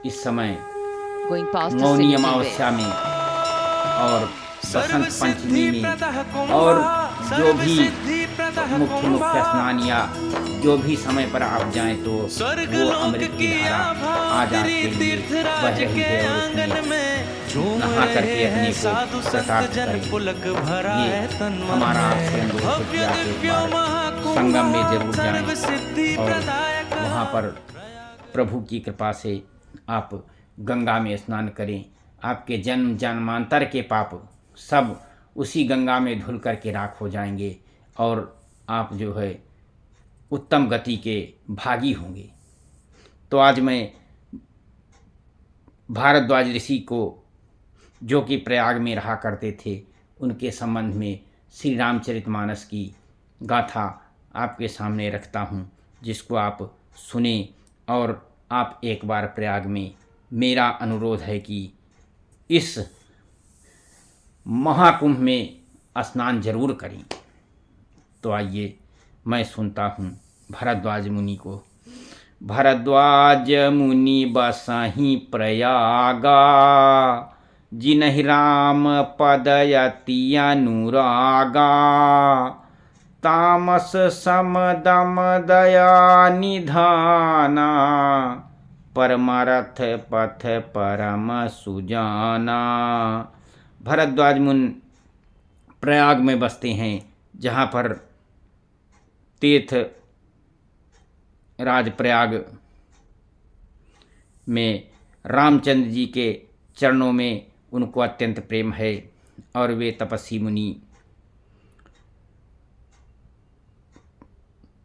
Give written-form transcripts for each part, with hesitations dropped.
इस समय going past a Mauni city Amavasya where में और बसंत पंचमी में और जो भी मुख्य मुख्य स्नान या जो भी समय पर आप जाएं तो वो अमृत की धारा आज आपके लिए बह रही है और उसमें नहा करके अपने को कृतार्थ करें। ये हमारा आपसे अनुरोध है कि आप एक बार संगम में जरूर जाएं और वहाँ पर प्रभु की कृपा से आप गंगा में स्नान करें। आपके जन्म जन्मांतर के पाप सब उसी गंगा में धुल करके राख हो जाएंगे और आप जो है उत्तम गति के भागी होंगे। तो आज मैं भारद्वाज ऋषि को, जो कि प्रयाग में रहा करते थे, उनके संबंध में श्री रामचरितमानस की गाथा आपके सामने रखता हूँ, जिसको आप सुने और आप एक बार प्रयाग में, मेरा अनुरोध है कि इस महाकुंभ में स्नान जरूर करें। तो आइए मैं सुनता हूँ भरद्वाज मुनि को। भरद्वाज मुनि बसहि प्रयागा, जिनहि राम पद अति अनुरागा। तामस सम दम दया निधाना, परमरथ पथ परम सुजाना। भरद्वाज मुनि प्रयाग में बसते हैं, जहाँ पर तीर्थ राज प्रयाग में रामचंद्र जी के चरणों में उनको अत्यंत प्रेम है और वे तपस्वी मुनि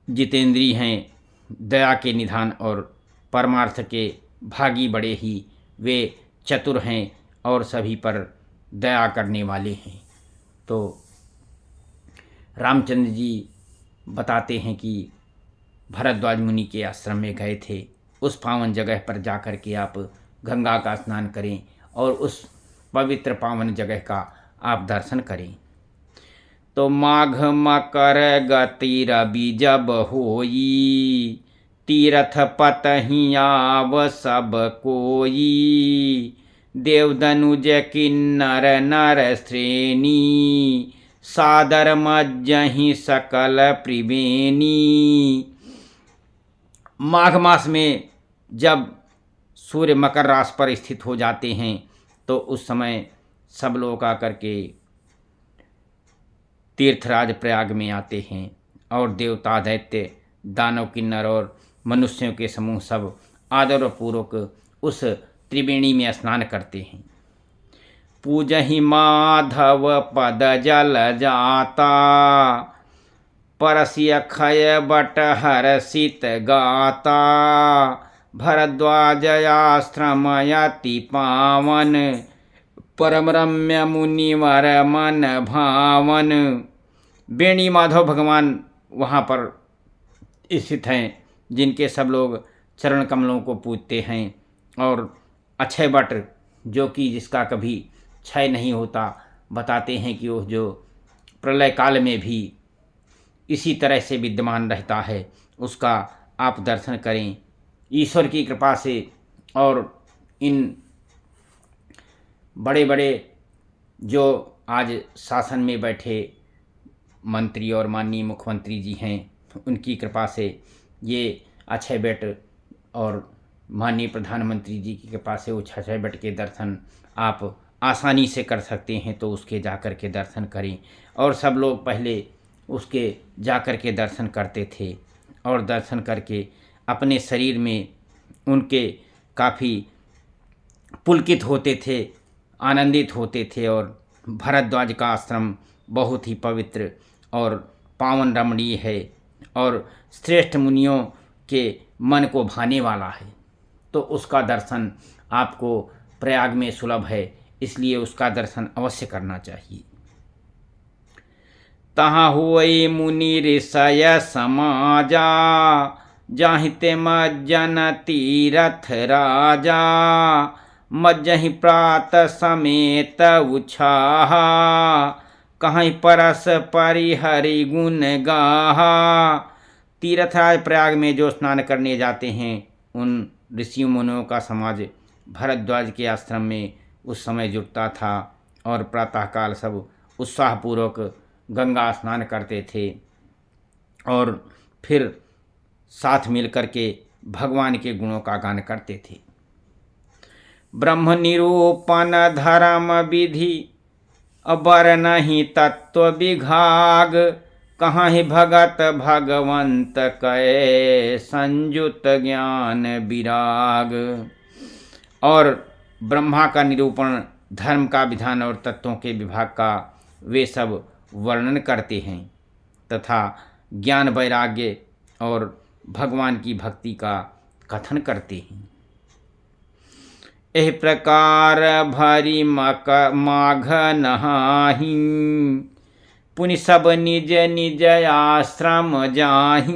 जितेंद्री हैं, दया के निधान और परमार्थ के भागी बड़े ही वे चतुर हैं और सभी पर दया करने वाले हैं। तो रामचंद्र जी बताते हैं कि भरद्वाज मुनि के आश्रम में गए थे, उस पावन जगह पर जाकर के आप गंगा का स्नान करें और उस पवित्र पावन जगह का आप दर्शन करें। तो माघ मकर गति रवि जब होई, तीरथ पतहि आव सब कोई। देवदनुज किन्नर नर श्रेणी, सादर मज्जहि सकल त्रिवेणी। माघ मास में जब सूर्य मकर राशि पर स्थित हो जाते हैं तो उस समय सब लोग आकर के तीर्थराज प्रयाग में आते हैं और देवता दैत्य दानव किन्नर और मनुष्यों के समूह सब आदरपूर्वक उस त्रिवेणी में स्नान करते हैं। पूजहि माधव पद जल जाता, परसि अक्षय बट हर्षित गाता। भरद्वाज आश्रम अति पावन, परम रम्य मुनिवर मन भावन। बेणी माधव भगवान वहाँ पर स्थित हैं, जिनके सब लोग चरण कमलों को पूजते हैं। और अक्षय बट, जो कि जिसका कभी क्षय नहीं होता, बताते हैं कि वो जो प्रलय काल में भी इसी तरह से विद्यमान रहता है, उसका आप दर्शन करें ईश्वर की कृपा से। और इन बड़े बड़े जो आज शासन में बैठे मंत्री और माननीय मुख्यमंत्री जी हैं, उनकी कृपा से ये अक्षय वट और माननीय प्रधानमंत्री जी की कृपा से उस अक्षय वट के दर्शन आप आसानी से कर सकते हैं। तो उसके जाकर के दर्शन करें। और सब लोग पहले उसके जाकर के दर्शन करते थे और दर्शन करके अपने शरीर में उनके काफ़ी पुलकित होते थे, आनंदित होते थे। और भरद्वाज का आश्रम बहुत ही पवित्र और पावन रमणीय है और श्रेष्ठ मुनियों के मन को भाने वाला है। तो उसका दर्शन आपको प्रयाग में सुलभ है, इसलिए उसका दर्शन अवश्य करना चाहिए। तहाँ हुई मुनि ऋषय समाजा, जाहिते मज्जन तीरथ राजा। मज्जहि प्रात समेत उछाहा, कहीं परस परिहरि गुण गाहा। तीर्थराज प्रयाग में जो स्नान करने जाते हैं, उन ऋषि मुनियों का समाज भरद्वाज के आश्रम में उस समय जुटता था और प्रातःकाल सब उत्साहपूर्वक गंगा स्नान करते थे और फिर साथ मिल कर के भगवान के गुणों का गान करते थे। ब्रह्म निरूपण धर्म विधि अबर नहीं तत्व विभाग, कहाँ ही भगत भगवंत कहे संयुत ज्ञान विराग। और ब्रह्मा का निरूपण, धर्म का विधान और तत्वों के विभाग का वे सब वर्णन करते हैं तथा ज्ञान वैराग्य और भगवान की भक्ति का कथन करते हैं। एह प्रकार भरी माघ नहाहि, पुनि सब निज निज आश्रम जाहि।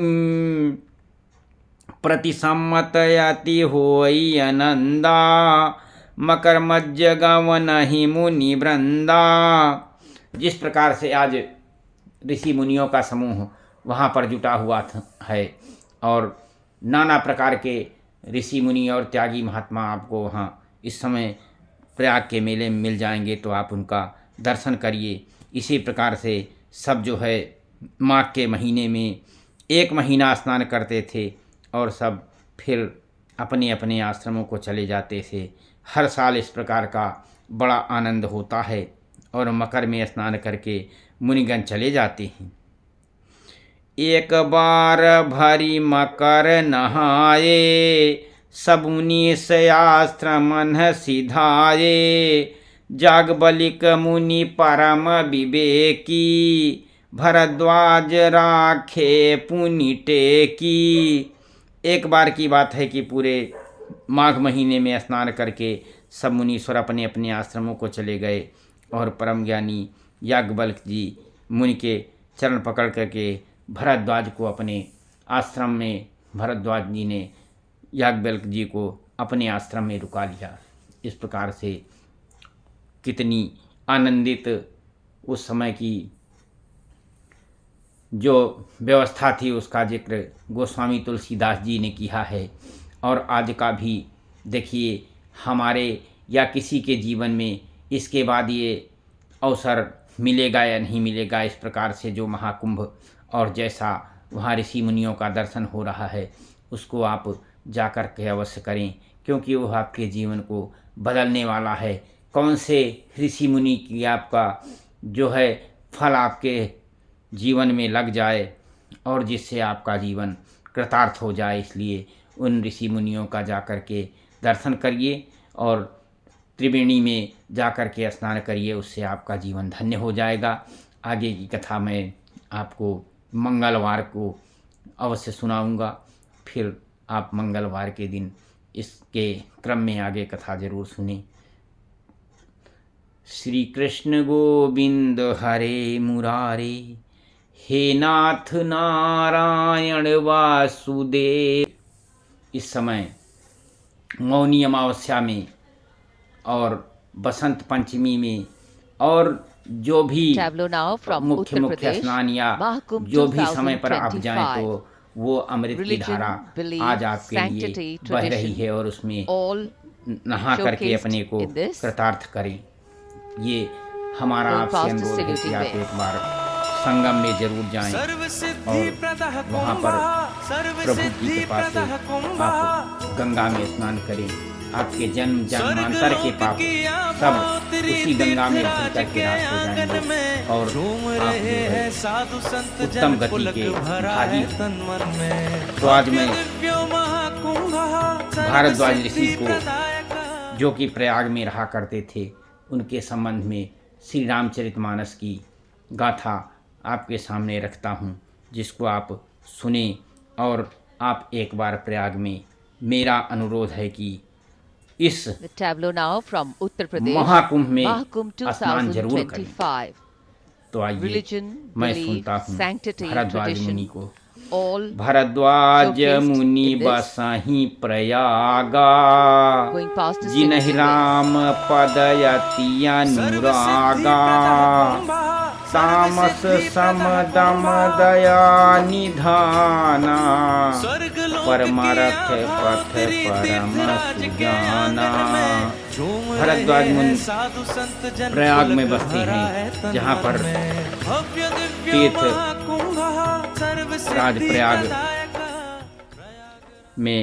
प्रति सम्मत यति होई आनंदा, मकर मज्ज गवनहि मुनि वृंदा। जिस प्रकार से आज ऋषि मुनियों का समूह वहाँ पर जुटा हुआ है और नाना प्रकार के ऋषि मुनि और त्यागी महात्मा आपको वहाँ इस समय प्रयाग के मेले में मिल जाएंगे, तो आप उनका दर्शन करिए। इसी प्रकार से सब जो है माघ के महीने में 1 महीना स्नान करते थे और सब फिर अपने अपने आश्रमों को चले जाते थे। हर साल इस प्रकार का बड़ा आनंद होता है और मकर में स्नान करके मुनिगण चले जाते हैं। एक बार भरी मकर नहाए, सब मुनि से आश्रमन सिधाए। जागबलिक मुनि परम विवेकी, भरद्वाज राखे पुनि टेकी। एक बार की बात है कि पूरे माघ महीने में स्नान करके सब मुनीश्वर अपने अपने आश्रमों को चले गए और परम ज्ञानी याज्ञवल्क्य जी मुनि के चरण पकड़ करके भरद्वाज को अपने आश्रम में, भरद्वाज जी ने याज्ञवल्क्य जी को अपने आश्रम में रुका लिया। इस प्रकार से कितनी आनंदित उस समय की जो व्यवस्था थी उसका जिक्र गोस्वामी तुलसीदास जी ने किया है। और आज का भी देखिए हमारे या किसी के जीवन में इसके बाद ये अवसर मिलेगा या नहीं मिलेगा। इस प्रकार से जो महाकुंभ और जैसा वहाँ ऋषि मुनियों का दर्शन हो रहा है उसको आप जाकर के अवश्य करें, क्योंकि वो आपके जीवन को बदलने वाला है। कौन से ऋषि मुनि की आपका जो है फल आपके जीवन में लग जाए और जिससे आपका जीवन कृतार्थ हो जाए। इसलिए उन ऋषि मुनियों का जाकर के दर्शन करिए और त्रिवेणी में जाकर के स्नान करिए, उससे आपका जीवन धन्य हो जाएगा। आगे की कथा मैं आपको मंगलवार को अवश्य सुनाऊंगा। फिर आप मंगलवार के दिन इसके क्रम में आगे कथा जरूर सुनें। श्री कृष्ण गोविंद हरे मुरारे, हे नाथ नारायण वासुदेव। इस समय मौनी अमावस्या में और बसंत पंचमी में और जो भी मुख्य स्नान या जो भी समय पर आप जाएं तो वो अमृत की धारा आज आपके लिए बह रही है और उसमें नहा करके अपने को कृतार्थ करें। ये हमारा आपसे अनुरोध है कि आप एक बार संगम में जरूर जाएं और वहाँ पर प्रभु की कृपा से आप गंगा में स्नान करें। आपके जन्म जन्मांतर के पाप सब उसी गंगा में भर करके नाश हो जाएंगे और आप उत्तम गति के भागी। तो आज मैं भारद्वाज ऋषि को जो कि प्रयाग में रहा करते थे उनके संबंध में श्री रामचरितमानस की गाथा आपके सामने रखता हूँ, जिसको आप सुने और आप एक बार प्रयाग में, मेरा अनुरोध है कि इस महाकुंभ में स्नान जरूर करें। तो आइए मैं सुनता हूँ भरद्वाज मुनि को। भरद्वाज मुनि बसहि प्रयागा, जिनहि राम पद यति अनुरागा। तामस सम दम दया निधाना, परमारथ पथ परम सुजाना। भरद्वाज मुनि प्रयाग में बसते हैं, जहाँ पर तीर्थ राज प्रयाग में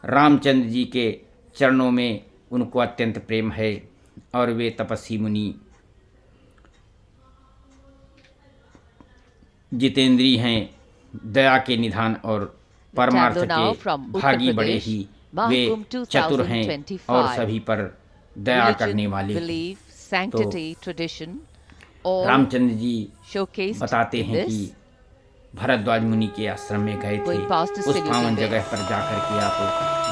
रामचंद्र जी के चरणों में उनको अत्यंत प्रेम है और वे तपस्वी मुनि जितेंद्री हैं, दया के निधान और परमार्थ के भागी बड़े ही वे चतुर हैं और सभी पर दया करने वाले। तो रामचंद्र जी बताते हैं कि भरद्वाज मुनि के आश्रम में गए थे। उस पावन जगह पर जाकर के आप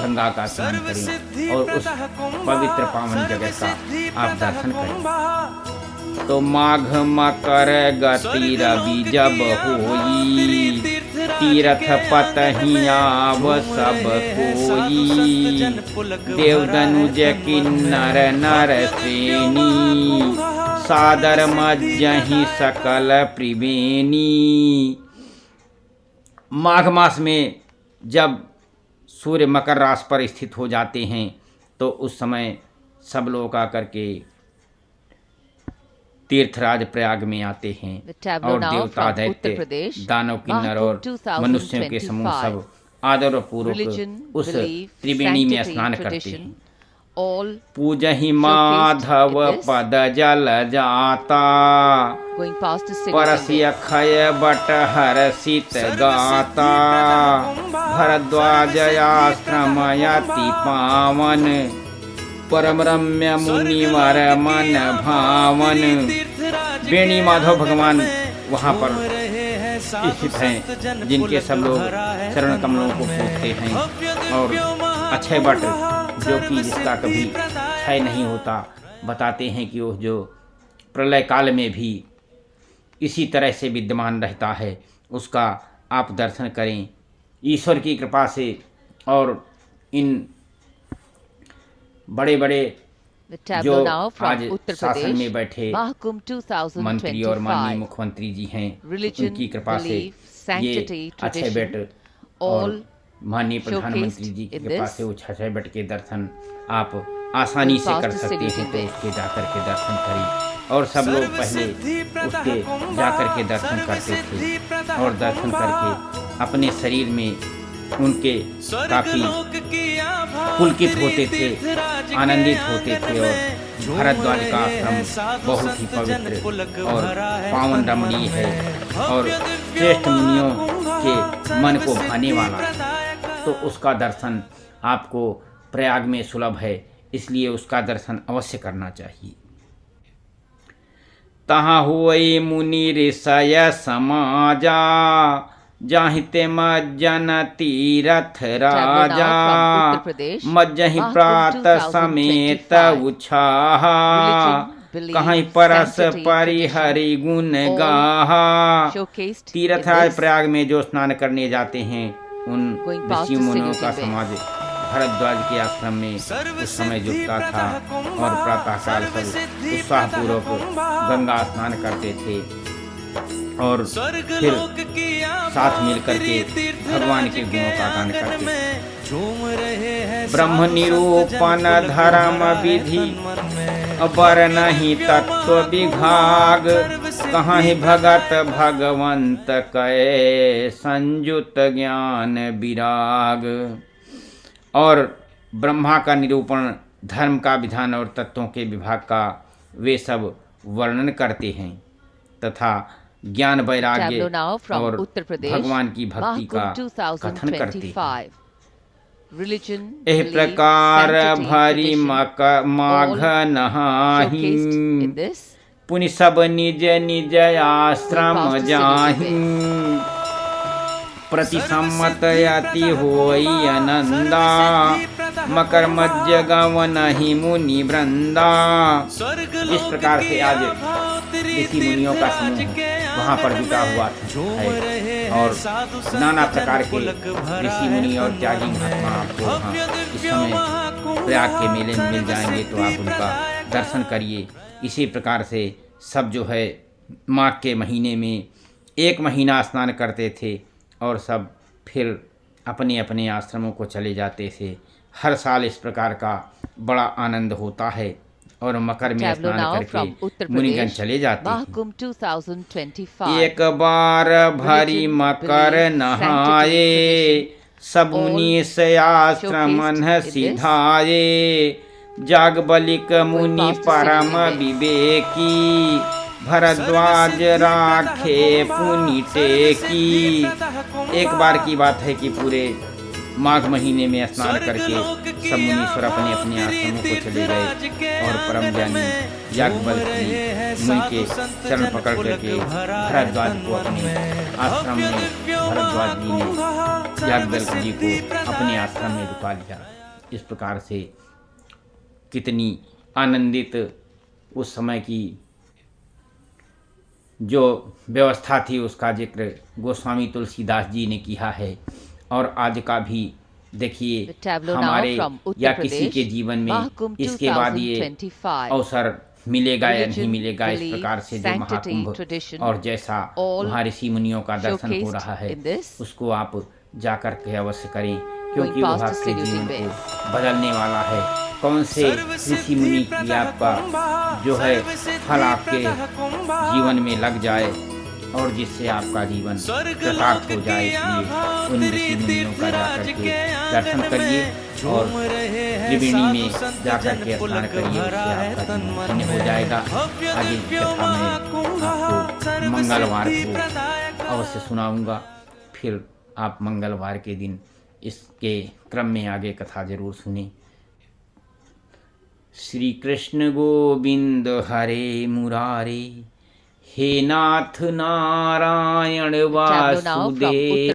गंगा का स्नान करें और उस पवित्र पावन जगह का आप दर्शन करें। तो माघ मकर गति रवि जब होई, तीरथ पतहि आव सब कोई। देव दनुज किन्नर नर श्रेणी, सादर मज्जहि सकल त्रिवेणी। माघ मास में जब सूर्य मकर राशि पर स्थित हो जाते हैं तो उस समय सब लोग आकर के तीर्थराज प्रयाग में आते हैं और देवता दैत्य दानव किन्नर और मनुष्यों के समूह सब आदर पूर्वक उस त्रिवेणी में स्नान करते हैं। पूजहि माधव पद जल जाता, परस्य खय बट हर्षित गाता। भरद्वाज आश्रम अति पावन, परम रम्य मुनिवर मन भावन। बेणी माधव भगवान वहाँ पर स्थित हैं, जिनके सब लोग चरण कमलों को पूजते हैं। और अक्षय वट जो कि जिसका कभी क्षय नहीं होता, बताते हैं कि वो जो प्रलय काल में भी इसी तरह से विद्यमान रहता है, उसका आप दर्शन करें ईश्वर की कृपा से। और इन बड़े बड़े जो आज शासन में बैठे मंत्री और माननीय मुख्यमंत्री जी हैं, उनकी कृपा से ये अक्षय वट और माननीय प्रधानमंत्री जी की कृपा से वो अक्षय वट के दर्शन आप आसानी से कर सकते हैं। तो उसके जाकर के दर्शन करें। और सब लोग पहले उसके जाकर के दर्शन करते थे और दर्शन करके अपने शरीर में उनके काफ़ी पुलकित होते थे, आनंदित होते थे। और भरद्वाज का आश्रम बहुत ही पवित्र और पावन रमणीय है और श्रेष्ठ मुनियों के मन को भाने वाला। तो उसका दर्शन आपको प्रयाग में सुलभ है, इसलिए उसका दर्शन अवश्य करना चाहिए। तहाँ हुई मुनि ऋषय समाजा, जाहिते मज्जन तीरथ राजा। मज्जहि प्रात समेत उछाहा, कहीं परस परिहरि गुण गाहा। तीर्थराज प्रयाग में जो स्नान करने जाते हैं उन ऋषि मुनियों का समाज भरद्वाज के आश्रम में उस समय जुटता था और प्रातःकाल सब उत्साहपूर्वक गंगा स्नान करते थे और फिर साथ मिलकर के भगवान के गुणों का गान करते थे। ब्रह्म निरूपण धर्म विधि बर नहीं तत्व विभाग, कहाँ ही भगत भगवंत कहे संयुत ज्ञान विराग। और ब्रह्मा का निरूपण, धर्म का विधान और तत्वों के विभाग का वे सब वर्णन करते हैं तथा ज्ञान वैराग्य और भगवान की भक्ति का कथन करते हैं। एह प्रकार भरी माघ नहाहि, पुनि सब निज निज आश्रम जाहि। प्रति सम्मत अति होई आनंदा, मकर मध्य गवन ही मुनि वृंदा। इस प्रकार से आज ऋषि मुनियों का समूह वहाँ पर जुटा हुआ है और नाना प्रकार के ऋषि मुनि और त्यागी महात्मा आपको वहाँ इस समय प्रयाग के मेले में मिल जाएंगे, तो आप उनका दर्शन करिए। इसी प्रकार से सब जो है माघ के महीने में 1 महीना स्नान करते थे और सब फिर अपने अपने आश्रमों को चले जाते थे। हर साल इस प्रकार का बड़ा आनंद होता है और मकर में Tableau स्नान now करके from Uttar मुनिगण Pradesh, चले जाते हैं। Mahakumbh 2025. एक बार भरी Religion, मकर belief, नहाए, sanctity, सब all मुनि आश्रम showcased in this. सिधाए। जागबलिक मुनि past the परम saluting way. विवेकी, भरद्वाज राखे पुनि टेकी। एक बार की बात है कि पूरे माघ महीने में स्नान करके सब मुनीश्वर अपने अपने आश्रमों को चले गए और परम ज्ञानी याज्ञवल्क्य जी मुनि के चरण पकड़ करके भरद्वाज को अपने आश्रम में, भरद्वाज जी ने याज्ञवल्क्य जी को अपने आश्रम में रुका लिया। इस प्रकार से कितनी आनंदित उस समय की जो व्यवस्था थी उसका जिक्र गोस्वामी तुलसीदास जी ने किया है। और आज का भी देखिए हमारे या किसी के जीवन में इसके बाद ये अवसर मिलेगा या नहीं मिलेगा। इस प्रकार से जो महाकुंभ और जैसा वहाँ ऋषि मुनियों का दर्शन हो रहा है उसको आप जाकर के अवश्य करें, क्योंकि वह आपके जीवन को बदलने वाला है। कौन से ऋषि मुनि की आपका जो है फल आपके जीवन में लग जाए और जिससे आपका जीवन कृतार्थ हो जाए, इसलिए उन ऋषि मुनियों का जाकर के दर्शन करिए और त्रिवेणी में जाकर के स्नान करिए, उससे आपका जीवन धन्य हो जाएगा। आगे की कथा मैं आपको मंगलवार को अवश्य सुनाऊंगा, फिर आप मंगलवार के दिन इसके क्रम में आगे कथा जरूर सुनें। श्री कृष्ण गोविंद हरे मुरारे, हे नाथ नारायण वासुदेव।